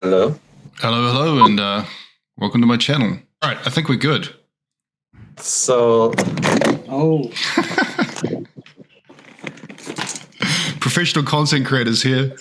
Hello. Hello, and welcome to my channel. All right, I think we're good. So, Professional content creators here.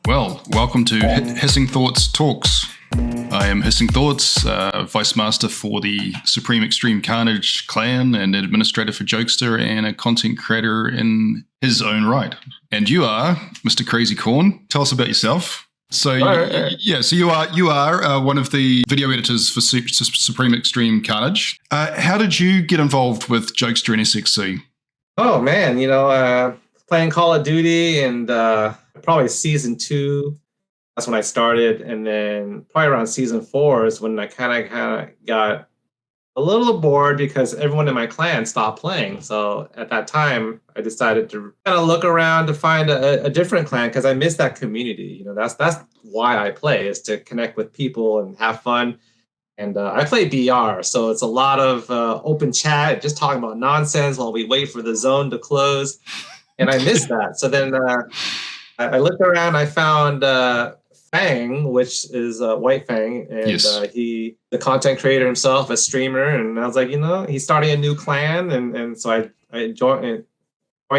Well, welcome to HissingThoughts Talks. I am HissingThoughts, Vice Master for the Supreme Extreme Carnage clan and administrator for Jokesta and a content creator in his own right. And you are Mr. KrazyCorn. Tell us about yourself. So, so you are one of the video editors for Supreme Extreme Carnage. How did you get involved with Jokesta and SxC? oh man, playing Call of Duty and probably season 2. That's when I started, and then probably around season 4 is when I kind of got a little bored because everyone in my clan stopped playing. So at that time, I decided to kind of look around to find a different clan because I miss that community. That's why I play, is to connect with people and have fun. And I play BR, so it's a lot of open chat, just talking about nonsense while we wait for the zone to close. And I miss that. So then I looked around, I found Fang, which is White Fang, and Yes. he, the content creator himself, a streamer, and I was like, he's starting a new clan, and so I joined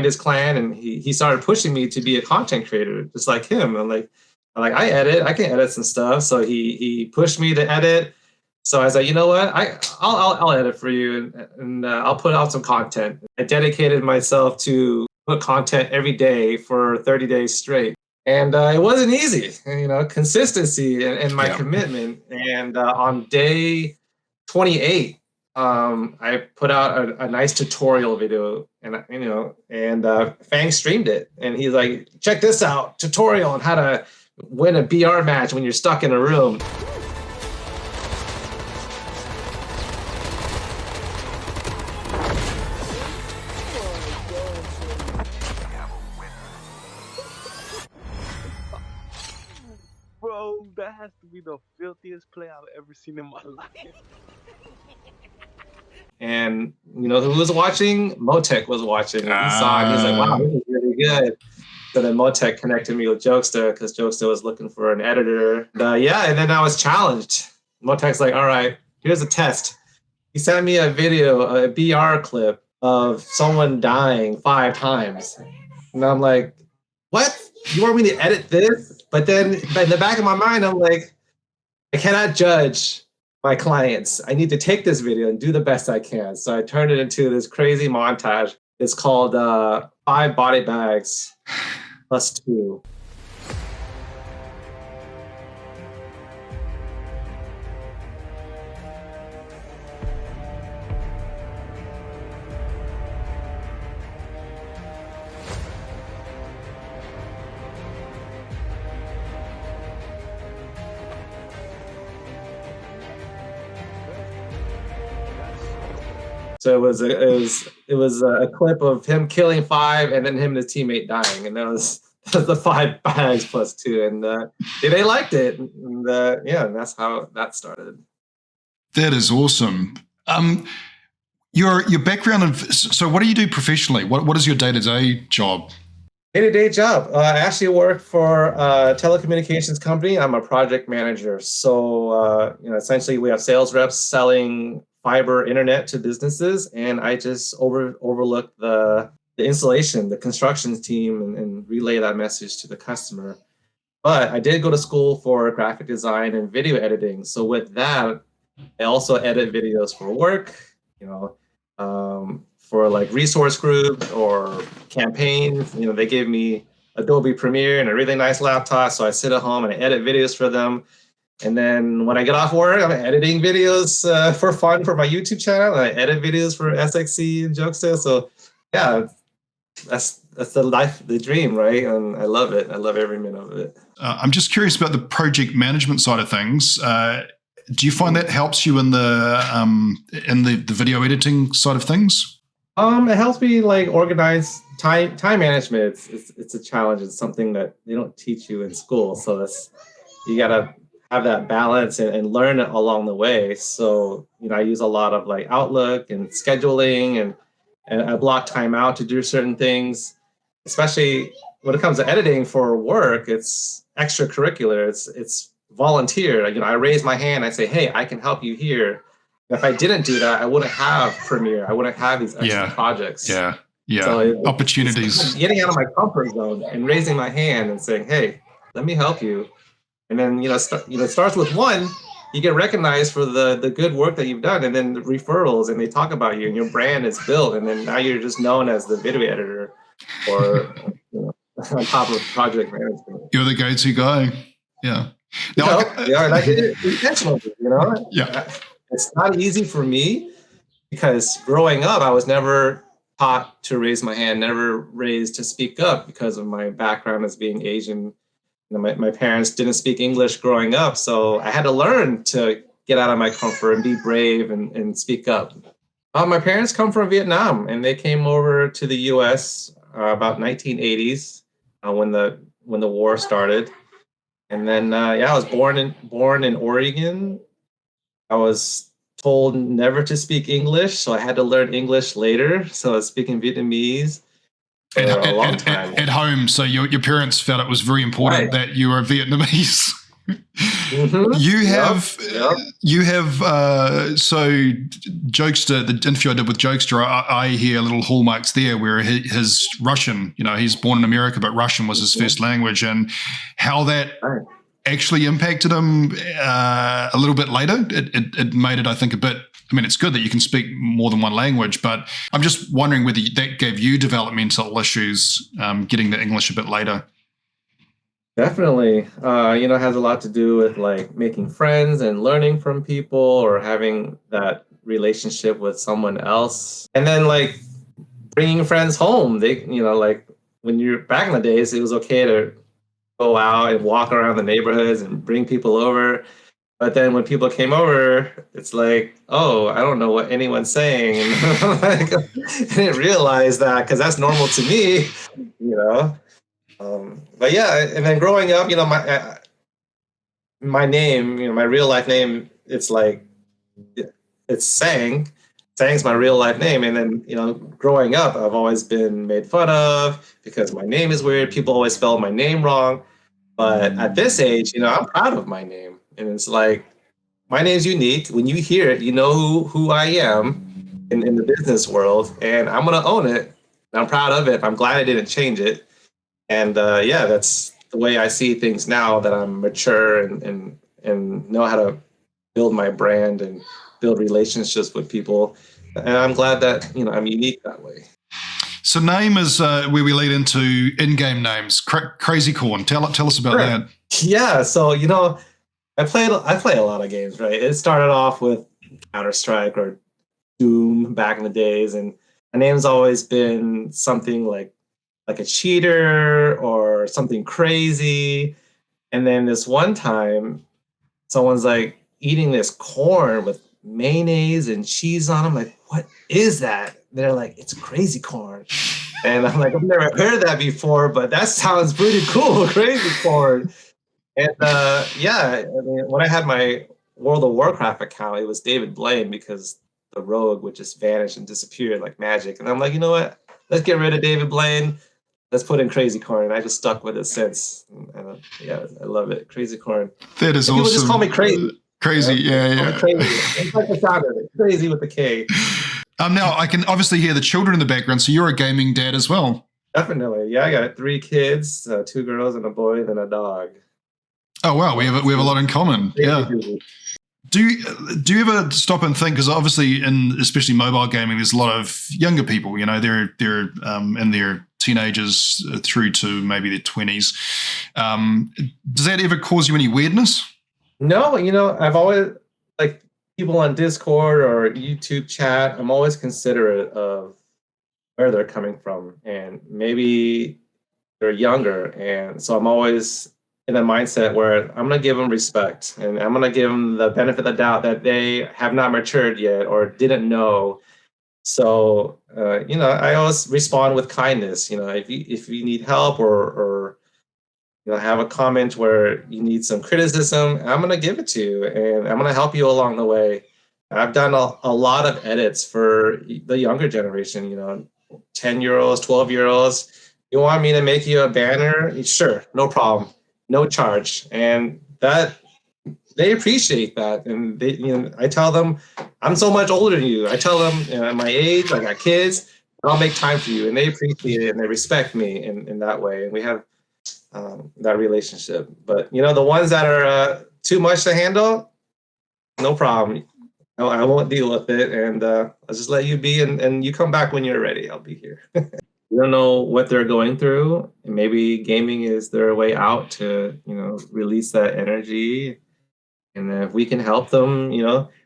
his clan, and he started pushing me to be a content creator, just like him. I'm like, I can edit some stuff, so he pushed me to edit. So I was like, you know what, I'll edit for you, and I'll put out some content. I dedicated myself to put content every day for 30 days straight. And it wasn't easy, consistency and my commitment. And on day 28, I put out a nice tutorial video, and Fang streamed it. And he's like, check this out, tutorial on how to win a BR match when you're stuck in a room. Bro, that has to be the filthiest play I've ever seen in my life. And who was watching? Motec was watching. And he saw it. He's like, wow, this is really good. So then Motec connected me with Jokesta because Jokesta was looking for an editor. And then I was challenged. Motec's like, all right, here's a test. He sent me a video, a BR clip of someone dying 5 times. And I'm like, what? You want me to edit this? But in the back of my mind, I'm like, I cannot judge my clients. I need to take this video and do the best I can. So I turned it into this crazy montage. It's called 5 body bags plus 2. So it was a clip of him killing 5 and then him and his teammate dying, and that was the 5 bags plus 2, and they liked it, and and that's how that started. That is awesome. Your background of, so what do you do professionally? What is your day-to-day job? Day-to-day job. I actually work for a telecommunications company. I'm a project manager. So essentially we have sales reps selling fiber internet to businesses, and I just overlook the installation, the construction team, and relay that message to the customer. But I did go to school for graphic design and video editing. So with that, I also edit videos for work, for like resource groups or campaigns. They gave me Adobe Premiere and a really nice laptop, so I sit at home and I edit videos for them. And then when I get off work, I'm editing videos for fun for my YouTube channel. And I edit videos for SxC and Jokesta. So yeah, that's the life, the dream, right? And I love it. I love every minute of it. I'm just curious about the project management side of things. Do you find that helps you in the video editing side of things? It helps me like organize time management. It's a challenge. It's something that they don't teach you in school. So you gotta have that balance and learn it along the way. So, I use a lot of like Outlook and scheduling, and I block time out to do certain things. especially when it comes to editing for work, it's extracurricular. It's volunteer. You know, I raise my hand. I say, hey, I can help you here. If I didn't do that, I wouldn't have Premiere. I wouldn't have these extra projects. Yeah. So Opportunities. getting out of my comfort zone and raising my hand and saying, hey, let me help you. And then, it starts with one. You get recognized for the good work that you've done, and then the referrals, and they talk about you, and your brand is built, and then now you're just known as the video editor or on top of project management. You're the go-to guy. Yeah. Now, and I did it intentionally, Yeah. It's not easy for me because growing up, I was never taught to raise my hand, never raised to speak up because of my background as being Asian. My parents didn't speak English growing up, so I had to learn to get out of my comfort and be brave and speak up. My parents come from Vietnam, and they came over to the U.S. About 1980s when the war started. And then, I was born in Oregon. I was told never to speak English, so I had to learn English later. So I was speaking Vietnamese. A long time at home, so your parents felt it was very important that you were Vietnamese. Mm-hmm. You have so Jokesta, the interview I did with Jokesta, I hear little hallmarks there where his Russian, he's born in America, but Russian was his first language, and how that actually impacted him a little bit later. It made it, I think, a bit. I mean, it's good that you can speak more than one language, but I'm just wondering whether that gave you developmental issues getting the English a bit later. Definitely. It has a lot to do with like making friends and learning from people or having that relationship with someone else. And then like bringing friends home. They, like when you're back in the days, it was okay to go out and walk around the neighborhoods and bring people over. But then when people came over, it's like, oh, I don't know what anyone's saying. And like, I didn't realize that because that's normal to me, But yeah, and then growing up, my name, my real life name, it's Sang. Sang's my real life name. And then, growing up, I've always been made fun of because my name is weird. People always spell my name wrong. But at this age, I'm proud of my name. And it's like, my name's unique. When you hear it, you know who I am in the business world. And I'm going to own it. And I'm proud of it. I'm glad I didn't change it. And that's the way I see things now that I'm mature and know how to build my brand and build relationships with people. And I'm glad that, I'm unique that way. So name is where we lead into in-game names. KrazyCorn. Tell us about that. Yeah. So, I play a lot of games, right? It started off with Counter-Strike or Doom back in the days. And my name's always been something like a cheater or something crazy. And then this one time, someone's like eating this corn with mayonnaise and cheese on them. Like, what is that? They're like, it's KrazyCorn. And I'm like, I've never heard that before, but that sounds pretty cool, KrazyCorn. And when I had my World of Warcraft account, it was David Blaine because the rogue would just vanish and disappear like magic. And I'm like, you know what? Let's get rid of David Blaine. Let's put in KrazyCorn. And I just stuck with it since. And I love it. KrazyCorn. That is and awesome. People just call me Crazy. Crazy, yeah. Crazy. It's like the sound of it. Crazy with the K. Now, I can obviously hear the children in the background, so you're a gaming dad as well. Definitely. Yeah, I got 3 kids, 2 girls and a boy, then a dog. Oh, wow. We have a lot in common. Yeah. Do you ever stop and think, because obviously especially mobile gaming, there's a lot of younger people, they're in their teenagers through to maybe their 20s. Does that ever cause you any weirdness? No, I've always, like, people on Discord or YouTube chat, I'm always considerate of where they're coming from. And maybe they're younger. And so I'm always in a mindset where I'm going to give them respect and I'm going to give them the benefit of the doubt that they have not matured yet or didn't know. So, I always respond with kindness. If you need help or have a comment where you need some criticism, I'm going to give it to you and I'm going to help you along the way. I've done a lot of edits for the younger generation, 10-year-olds, 12-year-olds. You want me to make you a banner? Sure, no problem, no charge. And that they appreciate that. And they, I tell them, I'm so much older than you. I tell them, at my age, I got kids, I'll make time for you. And they appreciate it and they respect me in that way. And we have that relationship. But the ones that are too much to handle, no problem. I won't deal with it, and I'll just let you be, and you come back when you're ready. I'll be here. You don't know what they're going through, and maybe gaming is their way out to, release that energy. And if we can help them,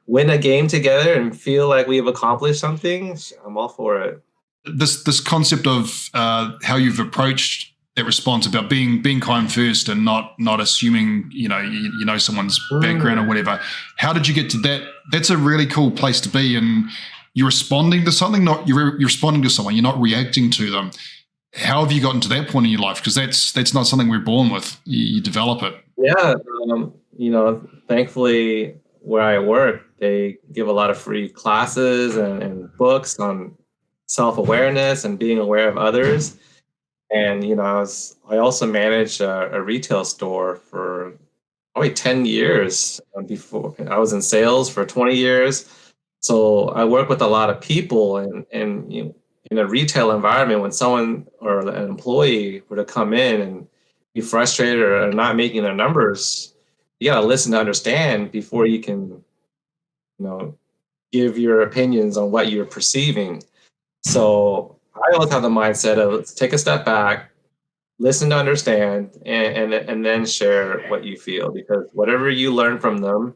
win a game together and feel like we've accomplished something, I'm all for it. This concept of how you've approached that response about being kind first and not assuming you know someone's background or whatever. How did you get to that? That's a really cool place to be, and you're responding to something. Not you're responding to someone. You're not reacting to them. How have you gotten to that point in your life? Because that's not something we're born with. You develop it. Yeah, thankfully where I work, they give a lot of free classes and books on self-awareness and being aware of others. And I also managed a retail store for probably 10 years. Before I was in sales for 20 years. So I work with a lot of people, and in a retail environment, when someone or an employee were to come in and be frustrated or not making their numbers, you got to listen to understand before you can, give your opinions on what you're perceiving. So I always have the mindset of let's take a step back, listen to understand, and then share what you feel, because whatever you learn from them,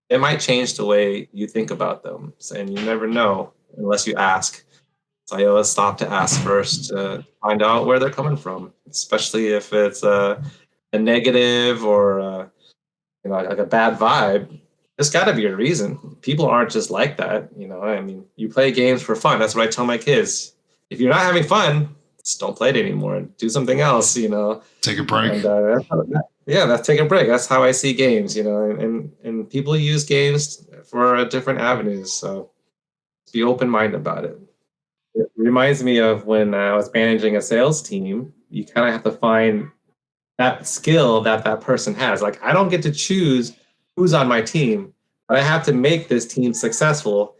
it might change the way you think about them. And you never know unless you ask. So I always stop to ask first to find out where they're coming from, especially if it's a negative or like a bad vibe. There's got to be a reason. People aren't just like that. You play games for fun. That's what I tell my kids. If you're not having fun, just don't play it anymore. Do something else. Take a break. And, let's take a break. That's how I see games. And people use games for different avenues. So be open-minded about it. It reminds me of when I was managing a sales team. You kind of have to find that skill that person has. Like, I don't get to choose who's on my team, but I have to make this team successful.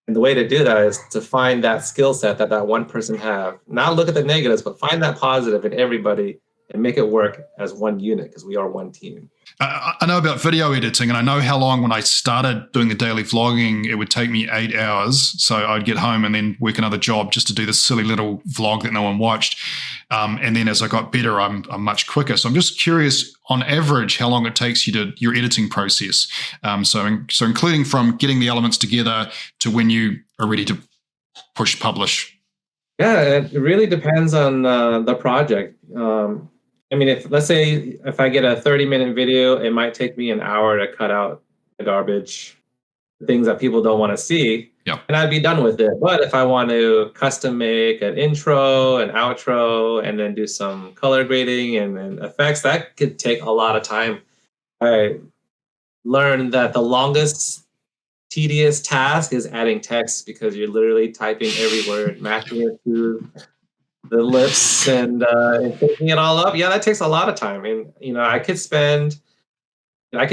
And the way to do that is to find that skill set that one person have. Not look at the negatives, but find that positive in everybody and make it work as one unit, because we are one team. I know about video editing, and I know how long when I started doing the daily vlogging, it would take me 8 hours. So I'd get home and then work another job just to do this silly little vlog that no one watched. And then as I got better, I'm much quicker. So I'm just curious, on average, how long it takes you to your editing process. So including from getting the elements together to when you are ready to push publish. Yeah, it really depends on the project. Let's say if I get a 30-minute video, it might take me an hour to cut out the garbage, the things that people don't want to see, and I'd be done with it. But if I want to custom make an intro, an outro, and then do some color grading and then effects, that could take a lot of time. I learned that the longest tedious task is adding text, because you're literally typing every word, matching it to the lips and picking it all up. Yeah, that takes a lot of time. And I could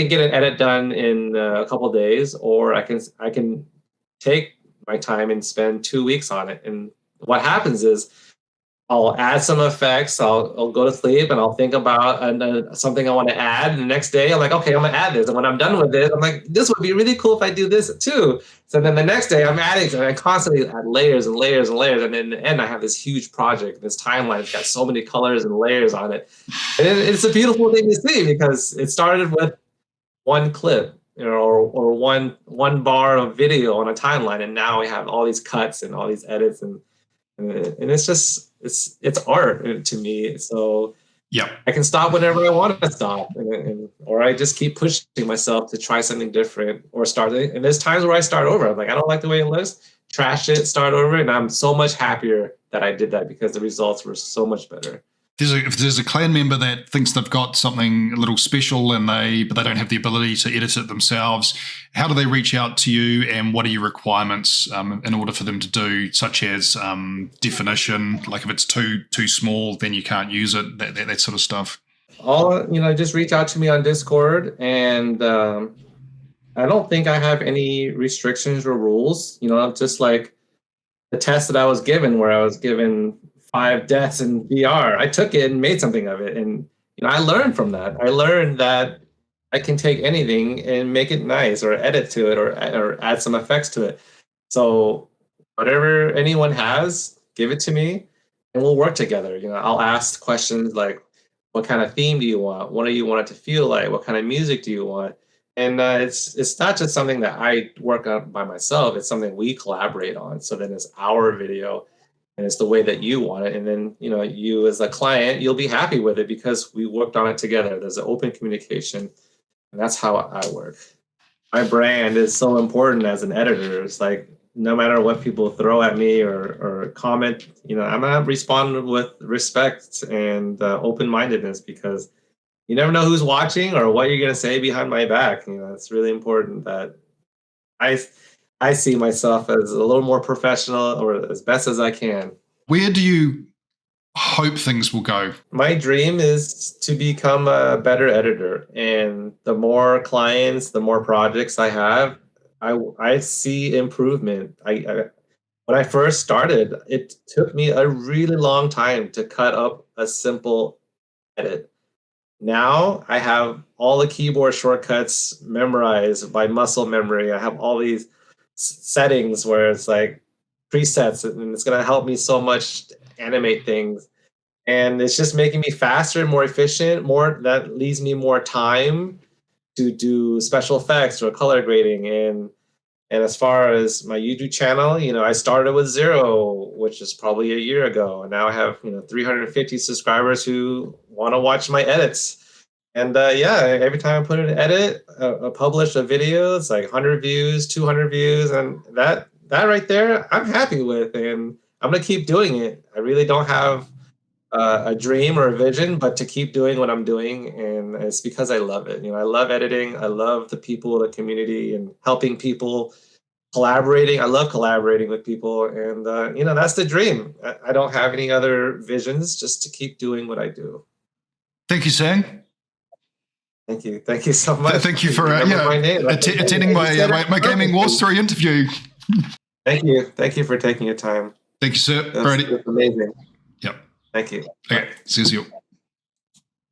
get an edit done in a couple of days, or I can take my time and spend 2 weeks on it. And what happens is I'll add some effects. I'll go to sleep and I'll think about something I want to add. And the next day I'm like, okay, I'm gonna add this. And when I'm done with it, I'm like, this would be really cool if I do this too. So then the next day I'm adding, and I constantly add layers and layers and layers. And then in the end, I have this huge project. This timeline, it's got so many colors and layers on it. And it's a beautiful thing to see, because it started with one clip, or one bar of video on a timeline. And now we have all these cuts and all these edits, and it's just, it's art to me. So I can stop whenever I want to stop, or I just keep pushing myself to try something different or start it. And there's times where I start over. I'm like, I don't like the way it looks, trash it, start over. And I'm so much happier that I did that, because the results were so much better. If there's a clan member that thinks they've got something a little special but they don't have the ability to edit it themselves, how do they reach out to you, and what are your requirements in order for them to do, such as definition, like if it's too small, then you can't use it, that sort of stuff? Just reach out to me on Discord, and I don't think I have any restrictions or rules. Just like the test that I was given, where I was given 5 deaths in BR. I took it and made something of it, and I learned from that. I learned that I can take anything and make it nice, or edit to it, or add some effects to it. So whatever anyone has, give it to me, and we'll work together. I'll ask questions like, what kind of theme do you want? What do you want it to feel like? What kind of music do you want? And it's not just something that I work on by myself. It's something we collaborate on. So then it's our video, and it's the way that you want it. And then, you as a client, you'll be happy with it because we worked on it together. There's an open communication, and that's how I work. My brand is so important as an editor. It's like, no matter what people throw at me or comment, I'm going to respond with respect and open-mindedness, because you never know who's watching or what you're going to say behind my back. It's really important that I see myself as a little more professional, or as best as I can. Where do you hope things will go? My dream is to become a better editor. And the more clients, the more projects I have, I see improvement. When I first started, it took me a really long time to cut up a simple edit. Now I have all the keyboard shortcuts memorized by muscle memory. I have all these settings where it's like presets, and it's going to help me so much animate things. And it's just making me faster, more efficient, that leaves me more time to do special effects or color grading. And as far as my YouTube channel, I started with 0, which is probably a year ago. And now I have, 350 subscribers who want to watch my edits. And every time I put in an edit, publish a video, it's like 100 views, 200 views. And that right there, I'm happy with. And I'm going to keep doing it. I really don't have a dream or a vision, but to keep doing what I'm doing. And it's because I love it. I love editing. I love the people, the community, and helping people, collaborating. I love collaborating with people. And, that's the dream. I don't have any other visions, just to keep doing what I do. Thank you, Sang. Thank you. Thank you so much. Thank you for attending my Gaming War Story interview. Thank you. Thank you for taking your time. Thank you, sir. That's amazing. Yep. Thank you. Okay. See you.